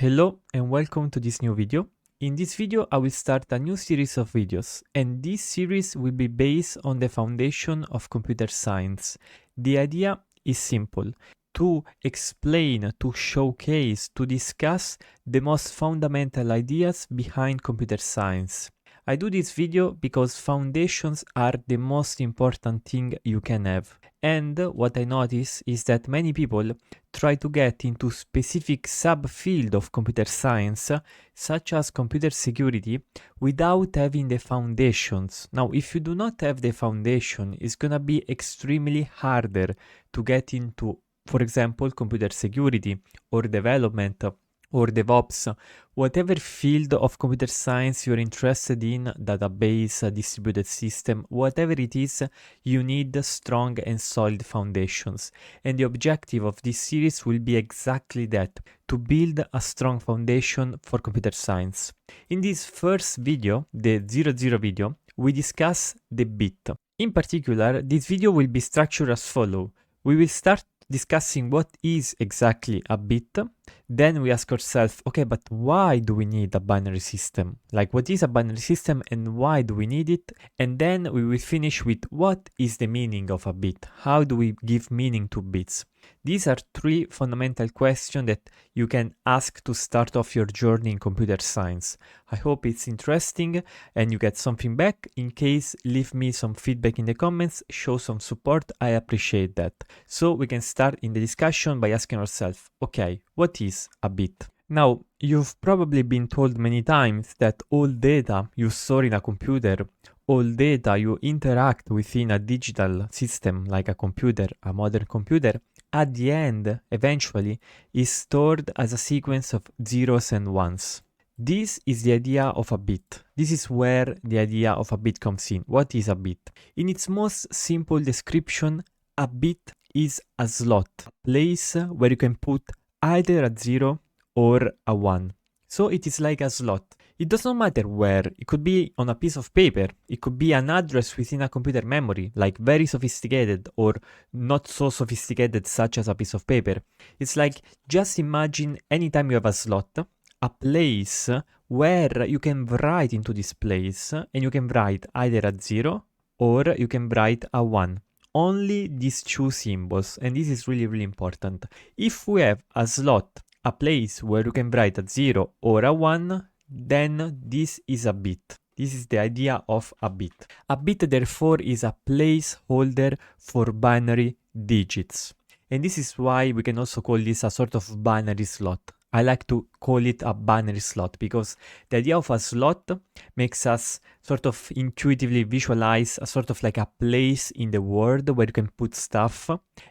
Hello and welcome to this new video. In this video I will start a new series of videos, and this series will be based on the foundation of computer science. The idea is simple: to explain, to showcase, to discuss the most fundamental ideas behind computer science. I do this video because foundations are the most important thing you can have. And what I notice is that many people try to get into specific subfield of computer science, such as computer security, without having the foundations. Now, if you do not have the foundation, it's gonna be extremely harder to get into, for example, computer security or development or DevOps, whatever field of computer science you're interested in, database, distributed system, whatever it is, you need strong and solid foundations. And the objective of this series will be exactly that, to build a strong foundation for computer science. In this first video, the 00 video, we discuss the bit. In particular, this video will be structured as follows. We will start discussing what is exactly a bit. Then we ask ourselves, okay, but why do we need a binary system? Like, what is a binary system and why do we need it? And then we will finish with what is the meaning of a bit? How do we give meaning to bits? These are three fundamental questions that you can ask to start off your journey in computer science. I hope it's interesting and you get something back. In case, leave me some feedback in the comments, show some support, I appreciate that. So we can start in the discussion by asking ourselves, okay, what is a bit? Now, you've probably been told many times that all data you store in a computer, all data you interact within a digital system like a computer, a modern computer, at the end, eventually, is stored as a sequence of zeros and ones. This is the idea of a bit. This is where the idea of a bit comes in. What is a bit? In its most simple description, a bit is a slot, a place where you can put either a 0 or a 1. So it is like a slot. It does not matter where. It could be on a piece of paper. It could be an address within a computer memory, like very sophisticated or not so sophisticated, such as a piece of paper. It's like, just imagine anytime you have a slot, a place where you can write into this place, and you can write either a 0 or you can write a 1. Only these two symbols, and this is really, really important. If we have a slot, a place where you can write a 0 or a 1, then this is a bit. This is the idea of a bit. A bit, therefore, is a placeholder for binary digits. And this is why we can also call this a sort of binary slot. I like to call it a binary slot because the idea of a slot makes us sort of intuitively visualize a sort of like a place in the world where you can put stuff.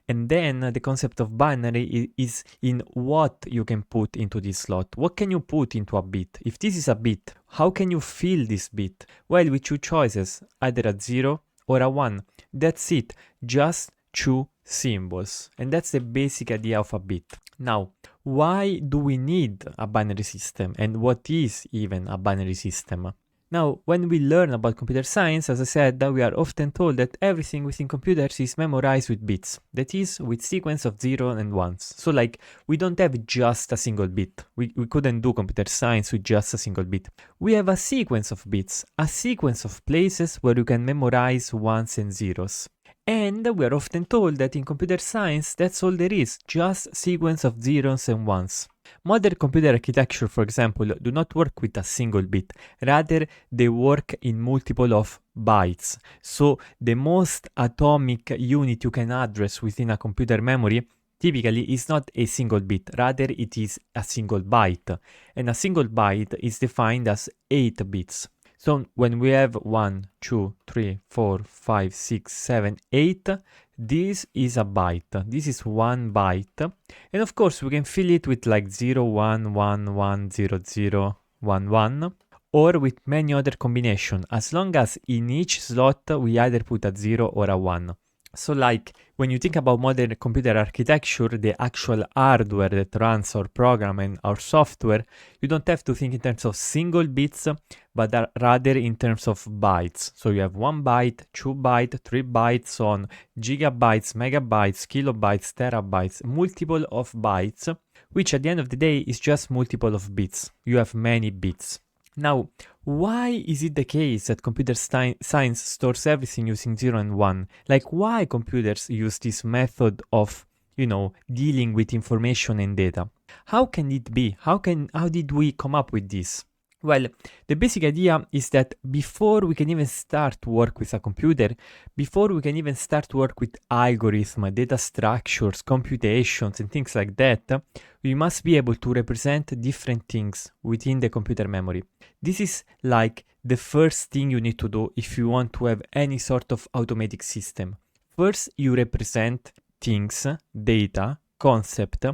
And then the concept of binary is in what you can put into this slot. What can you put into a bit? If this is a bit, how can you fill this bit? Well, with two choices, either a 0 or a 1. That's it, just two symbols. And that's the basic idea of a bit. Now, why do we need a binary system, and what is even a binary system? Now, when we learn about computer science, as I said, we are often told that everything within computers is memorized with bits, that is, with sequence of 0 and 1s. So like, we don't have just a single bit. We couldn't do computer science with just a single bit. We have a sequence of bits, a sequence of places where you can memorize 1s and 0s. And we are often told that in computer science, that's all there is, just sequence of zeros and ones. Modern computer architecture, for example, do not work with a single bit. Rather, they work in multiple of bytes. So the most atomic unit you can address within a computer memory typically is not a single bit, rather it is a single byte. And a single byte is defined as 8 bits. So when we have 1, 2, 3, 4, 5, 6, 7, 8, this is a byte. This is 1 byte. And of course, we can fill it with like 0, 1, 1, 1, 0, 0, 1, 1, or with many other combinations, as long as in each slot we either put a 0 or a 1. So like when you think about modern computer architecture, the actual hardware that runs our program and our software, you don't have to think in terms of single bits, but rather in terms of bytes. So you have 1 byte, 2 byte, 3 bytes on gigabytes, megabytes, kilobytes, terabytes, multiple of bytes, which at the end of the day is just multiple of bits. You have many bits. Now, why is it the case that computer science stores everything using 0 and 1? Like, why computers use this method of, dealing with information and data? How can it be? How did we come up with this? Well, the basic idea is that before we can even start to work with a computer, before we can even start to work with algorithms, data structures, computations, and things like that, we must be able to represent different things within the computer memory. This is like the first thing you need to do if you want to have any sort of automatic system. First, you represent things, data, concept,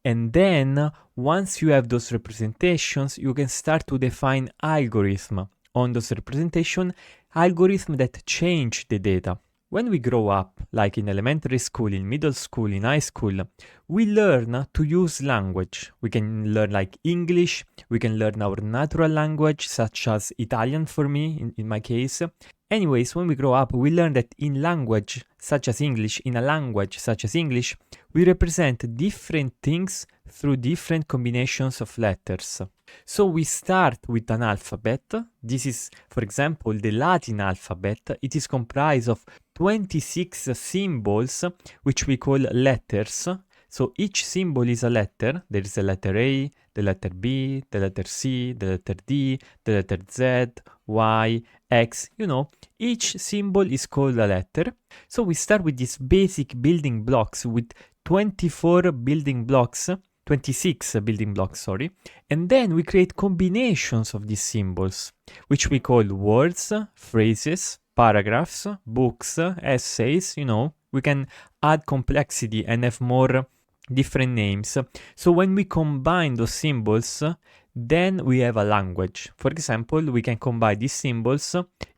and then once you have those representations, you can start to define algorithm on those representations, algorithms that change the data. When we grow up, like in elementary school, in middle school, in high school, we learn to use language. We can learn like English, we can learn our natural language, such as Italian for me, in my case. Anyways, when we grow up, we learn that in language such as English, in a language such as English, we represent different things through different combinations of letters. So we start with an alphabet. This is, for example, the Latin alphabet. It is comprised of 26 symbols, which we call letters. So each symbol is a letter. There is the letter A, the letter B, the letter C, the letter D, the letter Z, Y, X, each symbol is called a letter. So we start with these basic building blocks with 26 building blocks, and then we create combinations of these symbols, which we call words, phrases, paragraphs, books, essays, we can add complexity and have more different names. So when we combine those symbols, then we have a language. For example, we can combine these symbols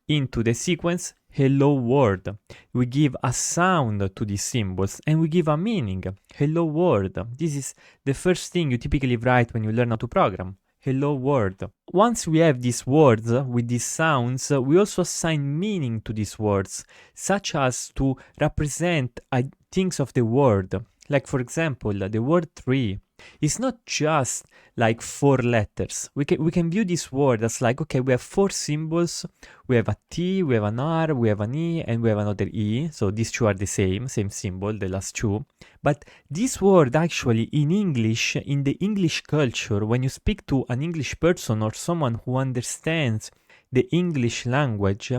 into the sequence hello world. We give a sound to these symbols and we give a meaning. Hello world. This is the first thing you typically write when you learn how to program. Hello world. Once we have these words with these sounds, we also assign meaning to these words, such as to represent things of the word. Like for example, the word tree is not just like 4 letters. We can view this word as like, okay, we have 4 symbols. We have a T, we have an R, we have an E, and we have another E. So these 2 are the same symbol, the last 2. But this word actually in English, in the English culture, when you speak to an English person or someone who understands the English language,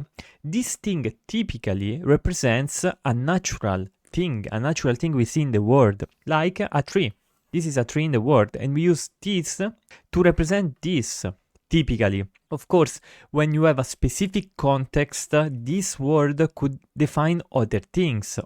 this thing typically represents a natural thing within the word, like a tree. This is a tree in the word, and we use this to represent this, typically. Of course, when you have a specific context, this word could define other things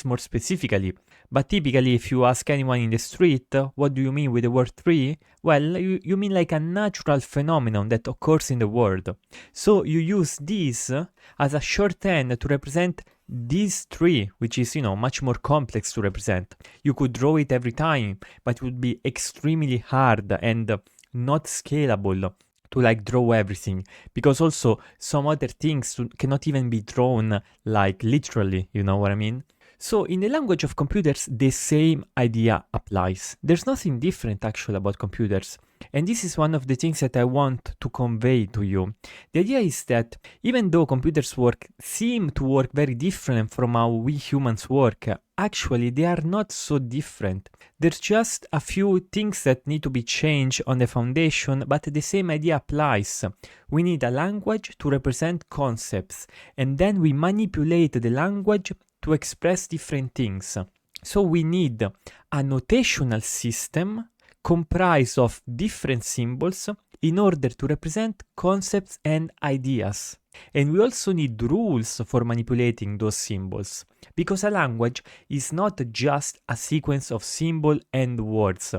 more specifically. But typically, if you ask anyone in the street, what do you mean with the word tree? Well, you mean like a natural phenomenon that occurs in the world. So you use this as a shorthand to represent this tree, which is, much more complex to represent. You could draw it every time, but it would be extremely hard and not scalable to like draw everything, because also some other things cannot even be drawn like literally, you know what I mean? So in the language of computers, the same idea applies. There's nothing different actually about computers. And this is one of the things that I want to convey to you. The idea is that even though computers seem to work very different from how we humans work, actually they are not so different. There's just a few things that need to be changed on the foundation, but the same idea applies. We need a language to represent concepts, and then we manipulate the language to express different things. So we need a notational system comprised of different symbols in order to represent concepts and ideas. And we also need rules for manipulating those symbols, because a language is not just a sequence of symbols and words.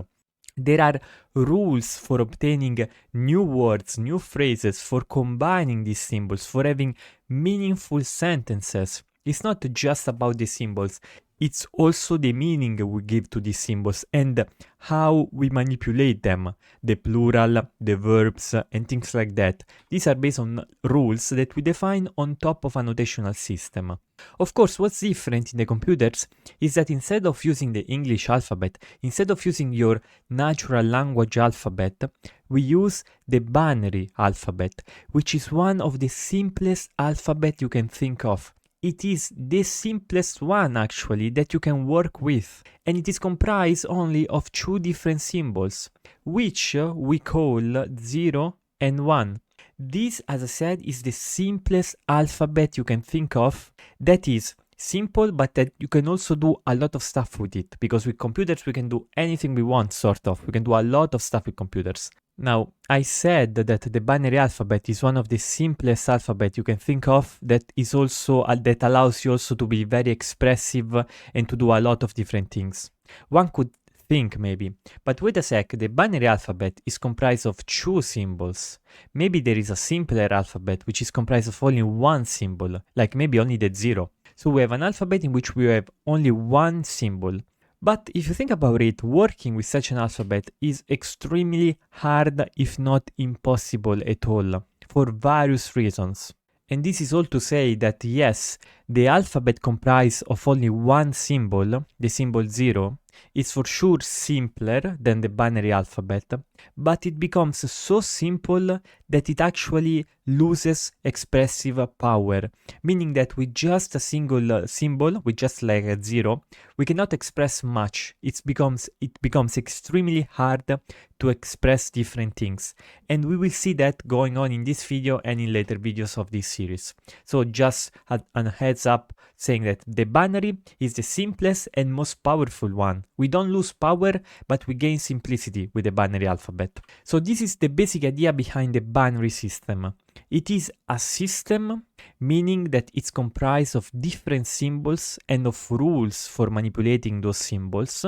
There are rules for obtaining new words, new phrases, for combining these symbols, for having meaningful sentences. It's not just about the symbols, it's also the meaning we give to these symbols and how we manipulate them, the plural, the verbs, and things like that. These are based on rules that we define on top of a notational system. Of course, what's different in the computers is that instead of using the English alphabet, instead of using your natural language alphabet, we use the binary alphabet, which is one of the simplest alphabet you can think of. It is the simplest one actually that you can work with, and it is comprised only of two different symbols, which we call 0 and 1. This, as I said, is the simplest alphabet you can think of. That is simple, but that you can also do a lot of stuff with it, because with computers we can do anything we want, sort of. We can do a lot of stuff with computers. Now, I said that the binary alphabet is one of the simplest alphabet you can think of, that is also that allows you also to be very expressive and to do a lot of different things. One could think maybe, but wait a sec, the binary alphabet is comprised of two symbols. Maybe there is a simpler alphabet which is comprised of only one symbol, like maybe only the 0. So we have an alphabet in which we have only one symbol. But if you think about it, working with such an alphabet is extremely hard, if not impossible at all, for various reasons. And this is all to say that yes, the alphabet comprised of only one symbol, the symbol 0, is for sure simpler than the binary alphabet, but it becomes so simple that it actually loses expressive power, meaning that with just a single symbol, with just like a 0, we cannot express much. It becomes extremely hard to express different things, and we will see that going on in this video and in later videos of this series. So just a heads up saying that the binary is the simplest and most powerful one. We don't lose power, but we gain simplicity with the binary alphabet. So this is the basic idea behind the binary system. It is a system, meaning that it's comprised of different symbols and of rules for manipulating those symbols.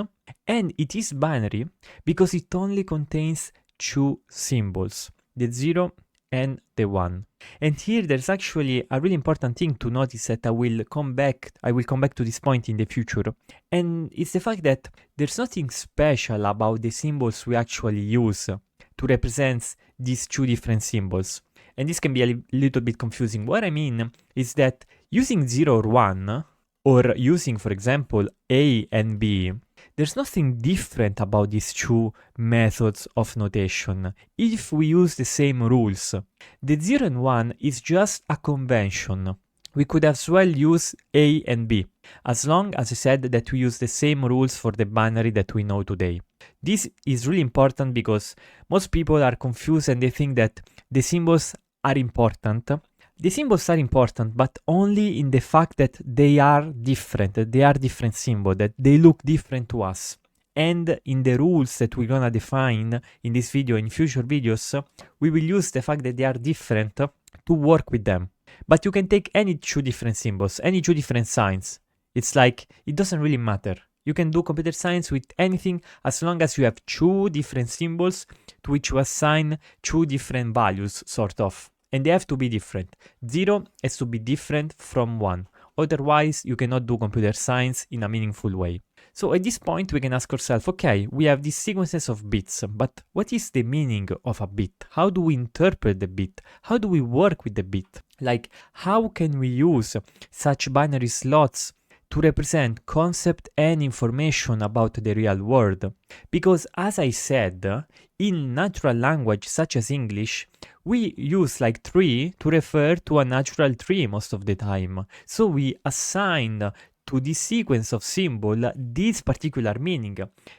And it is binary because it only contains two symbols, the 0 and the 1. And here there's actually a really important thing to notice that I will come back to this point in the future. And it's the fact that there's nothing special about the symbols we actually use to represent these two different symbols. And this can be a little bit confusing. What I mean is that using 0 or 1, or using, for example, A and B, there's nothing different about these two methods of notation if we use the same rules. The 0 and 1 is just a convention. We could as well use A and B, as long as I said that we use the same rules for the binary that we know today. This is really important because most people are confused and they think that the symbols are important. The symbols are important, but only in the fact that they are different, that they are different symbols, that they look different to us. And in the rules that we're gonna define in this video, in future videos, we will use the fact that they are different to work with them. But you can take any two different symbols, any two different signs. It's like, it doesn't really matter. You can do computer science with anything as long as you have two different symbols to which you assign two different values, sort of. And they have to be different. 0 has to be different from 1. Otherwise, you cannot do computer science in a meaningful way. So at this point, we can ask ourselves, okay, we have these sequences of bits, but what is the meaning of a bit? How do we interpret the bit? How do we work with the bit? Like, how can we use such binary slots to represent concept and information about the real world? Because as I said, in natural language such as English, we use like tree to refer to a natural tree most of the time. So we assign to this sequence of symbol this particular meaning.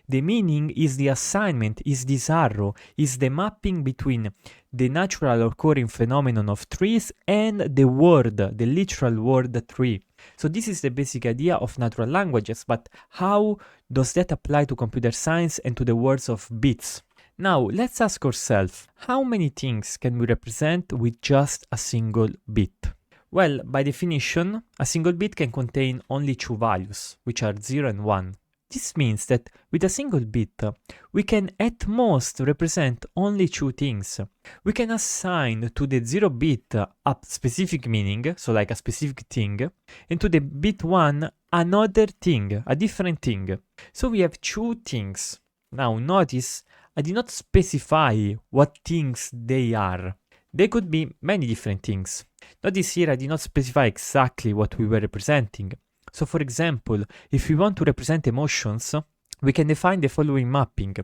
The meaning is the assignment, is this arrow, is the mapping between the natural occurring phenomenon of trees and the word, the literal word tree. So this is the basic idea of natural languages, but how does that apply to computer science and to the words of bits? Now, let's ask ourselves, how many things can we represent with just a single bit? Well, by definition, a single bit can contain only two values, which are 0 and 1. This means that with a single bit, we can at most represent only two things. We can assign to the 0 bit a specific meaning, so like a specific thing, and to the bit 1 another thing, a different thing. So we have two things. Now notice, I did not specify what things they are. They could be many different things. Notice here I did not specify exactly what we were representing. So for example, if we want to represent emotions, we can define the following mapping.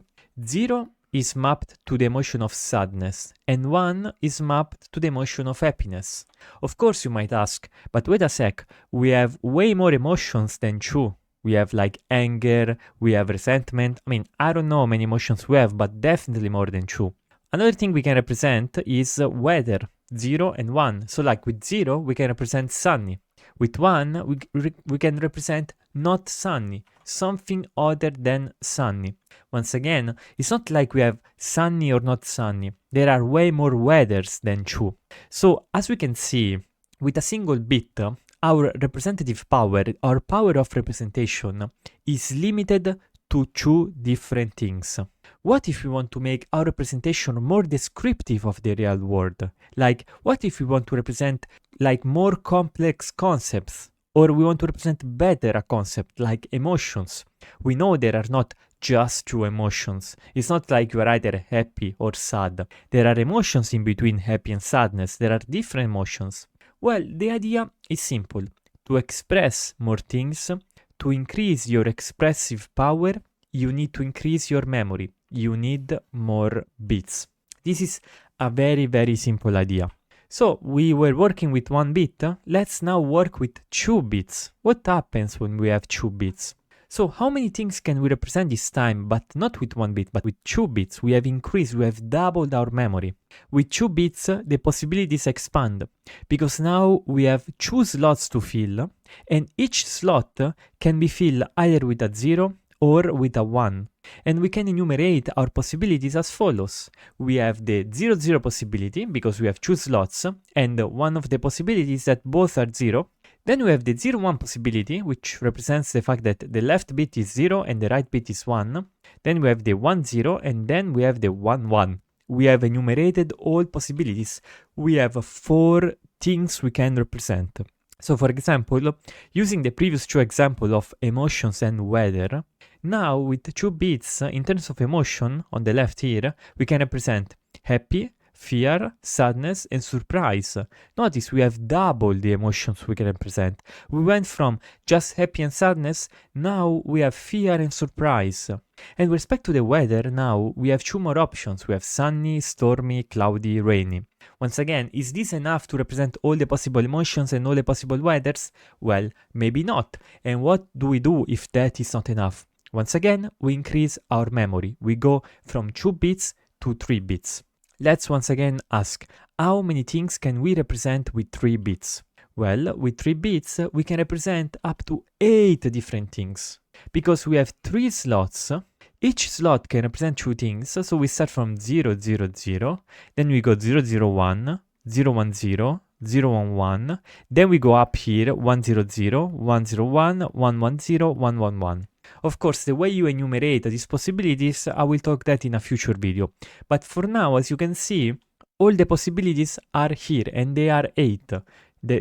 0 is mapped to the emotion of sadness, and 1 is mapped to the emotion of happiness. Of course you might ask, but wait a sec, we have way more emotions than 2. We have like anger, we have resentment. I mean, I don't know how many emotions we have, but definitely more than 2. Another thing we can represent is weather, 0 and 1. So like with 0, we can represent sunny. With 1, we can represent not sunny, something other than sunny. Once again, it's not like we have sunny or not sunny. There are way more weathers than 2. So as we can see, with a single bit, our representative power, our power of representation, is limited to 2 different things. What if we want to make our representation more descriptive of the real world? Like, what if we want to represent like more complex concepts? Or we want to represent better a concept like emotions? We know there are not just 2 emotions. It's not like you are either happy or sad. There are emotions in between happy and sadness. There are different emotions. Well, the idea is simple. To express more things, to increase your expressive power, you need to increase your memory. You need more bits. This is a very, very simple idea. So we were working with 1 bit. Let's now work with 2 bits. What happens when we have 2 bits? So how many things can we represent this time, but not with 1 bit, but with 2 bits? We have increased, we have doubled our memory. With 2 bits, the possibilities expand, because now we have 2 slots to fill, and each slot can be filled either with a 0 or with a 1. And we can enumerate our possibilities as follows. We have the 0-0 possibility, because we have 2 slots, and one of the possibilities that both are 0. Then we have the 0-1 possibility, which represents the fact that the left bit is 0 and the right bit is 1. Then we have the 1-0, and then we have the 1-1. We have enumerated all possibilities. We have 4 things we can represent. So for example, using the previous 2 examples of emotions and weather, now with 2 bits in terms of emotion on the left here, we can represent happy, fear, sadness, and surprise. Notice we have double the emotions we can represent. We went from just happy and sadness, now we have fear and surprise. And with respect to the weather, now we have 2 more options. We have sunny, stormy, cloudy, rainy. Once again, is this enough to represent all the possible emotions and all the possible weathers? Well, maybe not. And what do we do if that is not enough? Once again, we increase our memory. We go from 2 bits to 3 bits. Let's once again ask, how many things can we represent with 3 bits? Well, with 3 bits, we can represent up to 8 different things. Because we have 3 slots, each slot can represent 2 things, so we start from 0, 0, 0, then we go 0, 0, 1, 0, 1, 0, 0, 1, 1, then we go up here 1, 0, 0, 1, 0, 1, 1, 1, 0, 1, 1, 1. Of course, the way you enumerate these possibilities, I will talk that in a future video. But for now, as you can see, all the possibilities are here, and they are 8.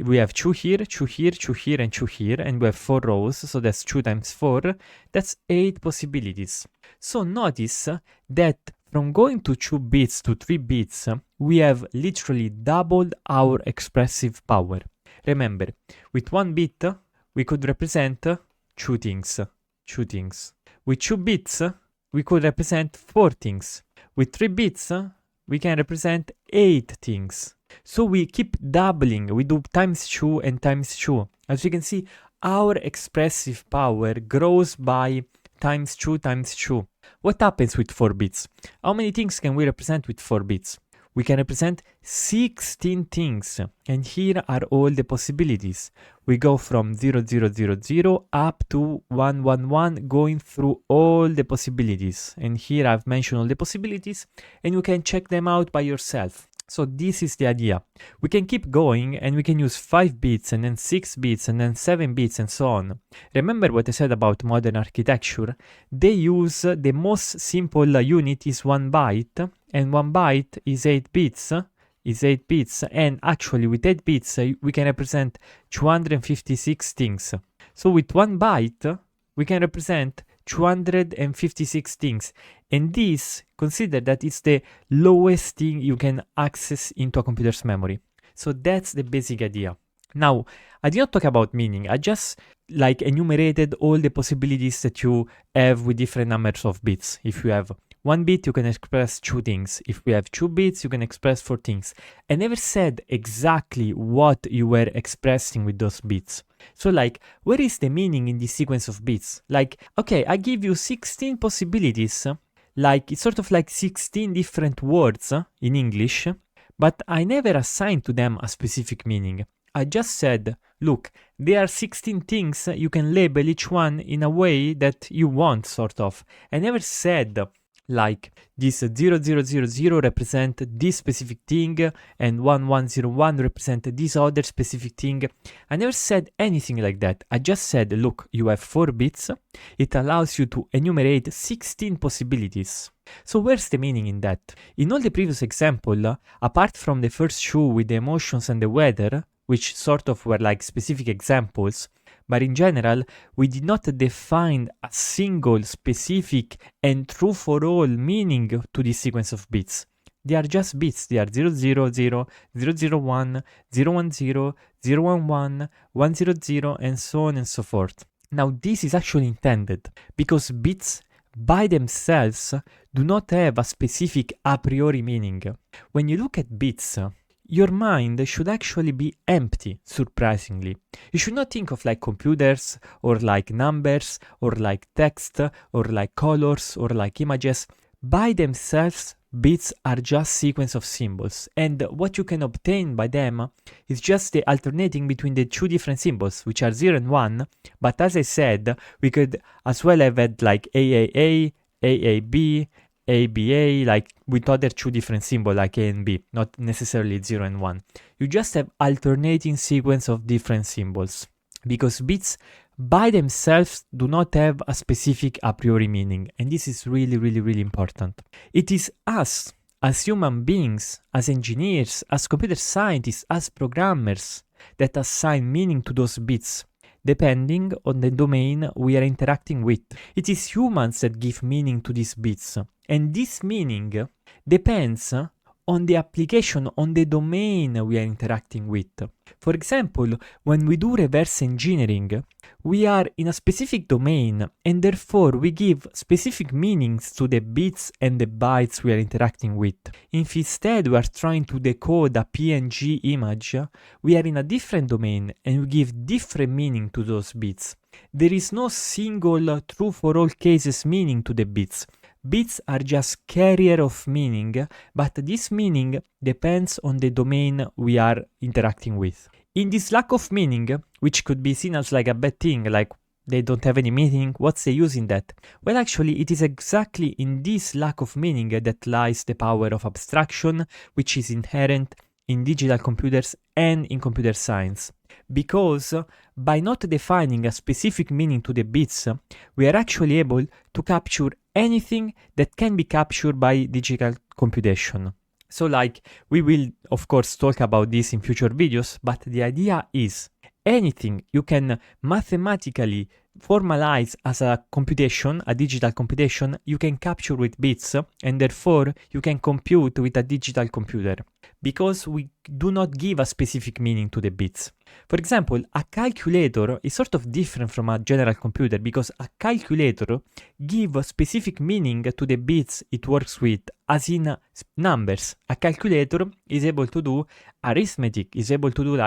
We have 2 here, 2 here, 2 here, and 2 here, and we have 4 rows, so that's 2 times 4. That's 8 possibilities. So notice that from going to 2 bits to 3 bits, we have literally doubled our expressive power. Remember, with 1 bit, we could represent 2 things. 2 things. With 2 bits, we could represent 4 things. With 3 bits, we can represent 8 things. So we keep doubling, we do times 2 and times 2. As you can see, our expressive power grows by times 2 times 2. What happens with 4 bits? How many things can we represent with 4 bits? We can represent 16 things, and here are all the possibilities. We go from 0, 0, 0, 0 up to 1, 1, 1, going through all the possibilities. And here I've mentioned all the possibilities, and you can check them out by yourself. So this is the idea. We can keep going and we can use 5 bits and then 6 bits and then 7 bits and so on. Remember what I said about modern architecture? They use the most simple unit is 1 byte, and 1 byte is 8 bits. And actually with 8 bits we can represent 256 things. So with 1 byte we can represent 256 things, and this, consider that it's the lowest thing you can access into a computer's memory. So that's the basic idea. Now, I did not talk about meaning, I just enumerated all the possibilities that you have with different numbers of bits. If you have 1 bit, you can express 2 things. If we have 2 bits, you can express 4 things. I never said exactly what you were expressing with those bits. So where is the meaning in this sequence of bits? Okay, I give you 16 possibilities, it's sort of like 16 different words in English, but I never assigned to them a specific meaning. I just said, look, there are 16 things, you can label each one in a way that you want, sort of. I never said, this 0000 represent this specific thing and 1101 represent this other specific thing. I never said anything like that. I just said, look, you have 4 bits. It allows you to enumerate 16 possibilities. So where's the meaning in that? In all the previous example, apart from the first 2 with the emotions and the weather, which sort of were specific examples, but in general, we did not define a single, specific, and true-for-all meaning to this sequence of bits. They are just bits. They are 000, 001, 010, 011, 100, and so on and so forth. Now, this is actually intended because bits by themselves do not have a specific a priori meaning. When you look at bits, your mind should actually be empty, surprisingly. You should not think of computers, or numbers, or text, or colors, or images. By themselves, bits are just sequence of symbols, and what you can obtain by them is just the alternating between the 2 different symbols, which are 0 and 1, but as I said, we could as well have had AAA, AAB, ABA, with other 2 different symbols like A and B, not necessarily 0 and 1. You just have alternating sequence of different symbols, because bits by themselves do not have a specific a priori meaning, and this is really, really, really important. It is us, as human beings, as engineers, as computer scientists, as programmers, that assign meaning to those bits, depending on the domain we are interacting with. It is humans that give meaning to these bits, and this meaning depends on the application, on the domain we are interacting with. For example, when we do reverse engineering, we are in a specific domain, and therefore we give specific meanings to the bits and the bytes we are interacting with. If instead we are trying to decode a PNG image, we are in a different domain and we give different meaning to those bits. There is no single true for all cases meaning to the bits. Bits are just carrier of meaning, but this meaning depends on the domain we are interacting with. In this lack of meaning, which could be seen as a bad thing, they don't have any meaning, what's the use in that? Well, actually, it is exactly in this lack of meaning that lies the power of abstraction, which is inherent in digital computers and in computer science. Because by not defining a specific meaning to the bits, we are actually able to capture anything that can be captured by digital computation. So we will of course talk about this in future videos, but the idea is anything you can mathematically formalize as a computation, a digital computation, you can capture with bits, and therefore you can compute with a digital computer, because we do not give a specific meaning to the bits. For example, a calculator is sort of different from a general computer, because a calculator gives a specific meaning to the bits it works with, as in numbers. A calculator is able to do arithmetic, is able to do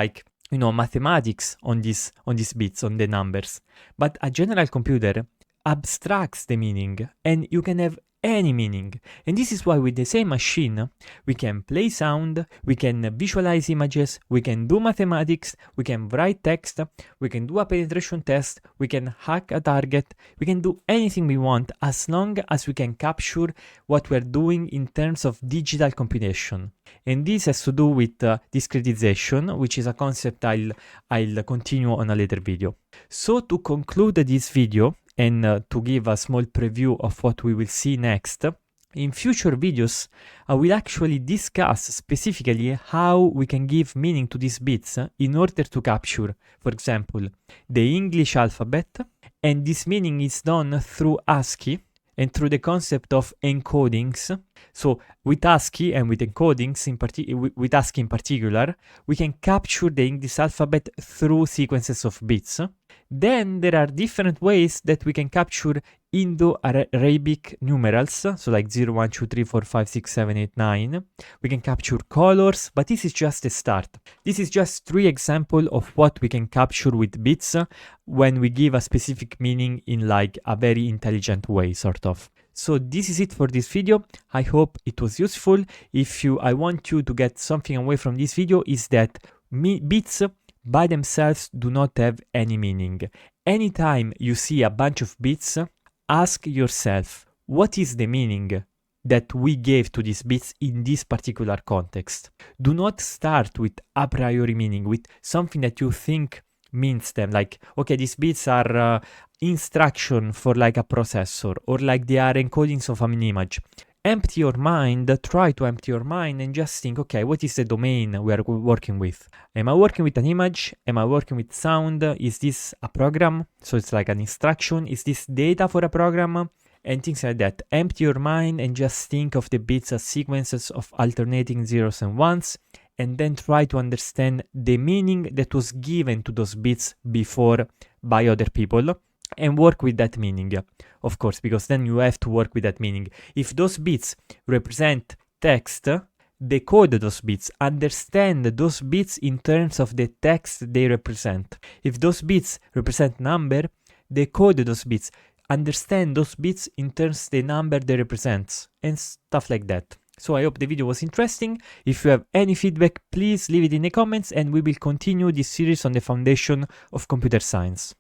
mathematics on these bits, on the numbers. But a general computer abstracts the meaning, and you can have any meaning. And this is why with the same machine, we can play sound, we can visualize images, we can do mathematics, we can write text, we can do a penetration test, we can hack a target, we can do anything we want as long as we can capture what we're doing in terms of digital computation. And this has to do with discretization, which is a concept I'll continue on a later video. So to conclude this video, and to give a small preview of what we will see next, in future videos, I will actually discuss specifically how we can give meaning to these bits in order to capture, for example, the English alphabet, and this meaning is done through ASCII and through the concept of encodings. So with ASCII and with encodings, with ASCII in particular, we can capture the English alphabet through sequences of bits. Then there are different ways that we can capture Indo-Arabic numerals, so like 0, 1, 2, 3, 4, 5, 6, 7, 8, 9. We can capture colors, but this is just a start. This is just 3 examples of what we can capture with bits when we give a specific meaning in like a very intelligent way, sort of. So this is it for this video. I hope it was useful. I want you to get something away from this video is that bits by themselves do not have any meaning. Anytime you see a bunch of bits, ask yourself, what is the meaning that we gave to these bits in this particular context? Do not start with a priori meaning, with something that you think means them, like, okay, these bits are instruction for like a processor, or like they are encodings of an image. Empty your mind, try to empty your mind and just think, okay, what is the domain we are working with? Am I working with an image? Am I working with sound? Is this a program? So it's like an instruction. Is this data for a program? And things like that. Empty your mind and just think of the bits as sequences of alternating zeros and ones, and then try to understand the meaning that was given to those bits before by other people, and work with that meaning, of course, because then you have to work with that meaning. If those bits represent text, decode those bits, understand those bits in terms of the text they represent. If those bits represent number, decode those bits, understand those bits in terms of the number they represent, and stuff like that. So I hope the video was interesting. If you have any feedback, please leave it in the comments, and we will continue this series on the foundation of computer science.